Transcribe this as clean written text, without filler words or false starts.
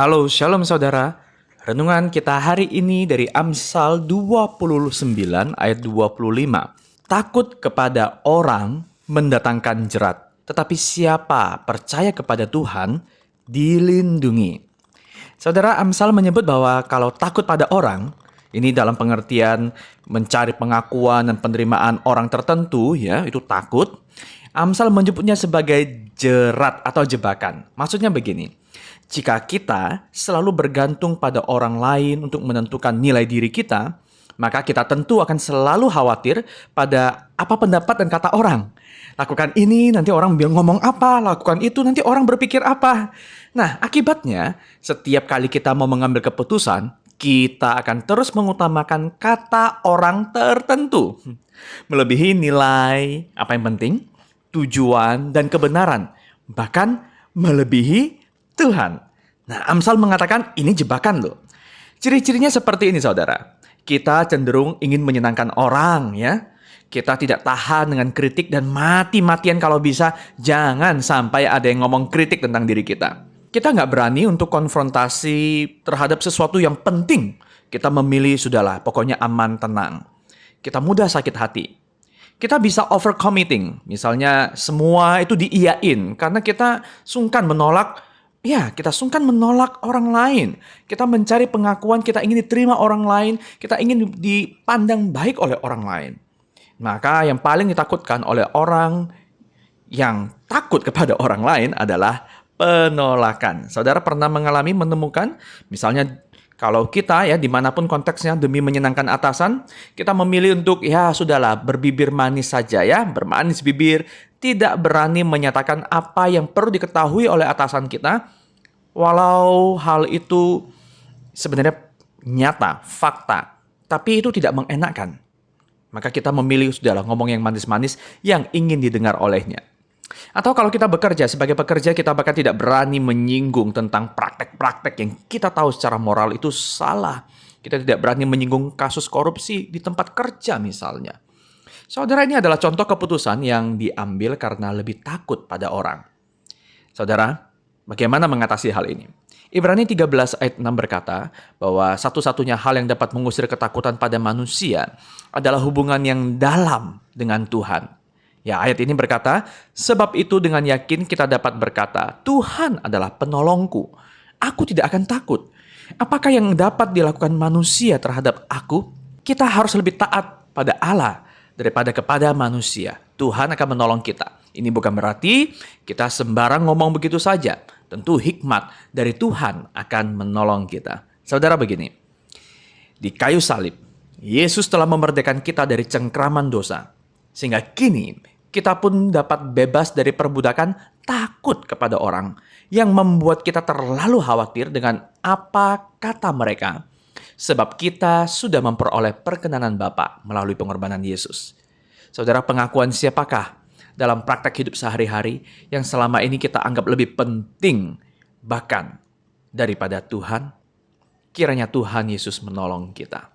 Halo, shalom saudara. Renungan kita hari ini dari Amsal 29 ayat 25. Takut kepada orang mendatangkan jerat, tetapi siapa percaya kepada Tuhan dilindungi. Saudara, Amsal menyebut bahwa kalau takut pada orang, ini dalam pengertian mencari pengakuan dan penerimaan orang tertentu, ya, itu takut. Amsal menyebutnya sebagai jerat atau jebakan. Maksudnya begini, jika kita selalu bergantung pada orang lain untuk menentukan nilai diri kita, maka kita tentu akan selalu khawatir pada apa pendapat dan kata orang. Lakukan ini, nanti orang bilang ngomong apa, lakukan itu, nanti orang berpikir apa. Nah, akibatnya setiap kali kita mau mengambil keputusan, kita akan terus mengutamakan kata orang tertentu. Melebihi nilai, apa yang penting? Tujuan dan kebenaran. Bahkan melebihi Tuhan. Nah, Amsal mengatakan ini jebakan loh. Ciri-cirinya seperti ini saudara. Kita cenderung ingin menyenangkan orang ya. Kita tidak tahan dengan kritik dan mati-matian kalau bisa jangan sampai ada yang ngomong kritik tentang diri kita. Kita nggak berani untuk konfrontasi terhadap sesuatu yang penting. Kita memilih sudahlah, pokoknya aman, tenang. Kita mudah sakit hati. Kita bisa overcommitting, misalnya semua itu diiyain karena kita sungkan menolak. Ya, kita sungkan menolak orang lain. Kita mencari pengakuan, kita ingin diterima orang lain, kita ingin dipandang baik oleh orang lain. Maka yang paling ditakutkan oleh orang yang takut kepada orang lain adalah penolakan. Saudara pernah menemukan, misalnya kalau kita ya dimanapun konteksnya demi menyenangkan atasan, kita memilih untuk ya sudahlah berbibir manis saja ya, bermanis bibir, tidak berani menyatakan apa yang perlu diketahui oleh atasan kita, walau hal itu sebenarnya nyata, fakta, tapi itu tidak mengenakan. Maka kita memilih sudahlah ngomong yang manis-manis yang ingin didengar olehnya. Atau kalau kita bekerja, sebagai pekerja kita bahkan tidak berani menyinggung tentang praktek-praktek yang kita tahu secara moral itu salah. Kita tidak berani menyinggung kasus korupsi di tempat kerja misalnya. Saudara, ini adalah contoh keputusan yang diambil karena lebih takut pada orang. Saudara, bagaimana mengatasi hal ini? Ibrani 13 ayat 6 berkata bahwa satu-satunya hal yang dapat mengusir ketakutan pada manusia adalah hubungan yang dalam dengan Tuhan. Ya, ayat ini berkata, sebab itu dengan yakin kita dapat berkata, Tuhan adalah penolongku. Aku tidak akan takut. Apakah yang dapat dilakukan manusia terhadap aku? Kita harus lebih taat pada Allah daripada kepada manusia. Tuhan akan menolong kita. Ini bukan berarti kita sembarang ngomong begitu saja. Tentu hikmat dari Tuhan akan menolong kita. Saudara begini, di kayu salib, Yesus telah memerdekakan kita dari cengkraman dosa. Sehingga kini kita pun dapat bebas dari perbudakan takut kepada orang yang membuat kita terlalu khawatir dengan apa kata mereka. Sebab kita sudah memperoleh perkenanan Bapa melalui pengorbanan Yesus. Saudara, pengakuan siapakah dalam praktek hidup sehari-hari yang selama ini kita anggap lebih penting bahkan daripada Tuhan? Kiranya Tuhan Yesus menolong kita.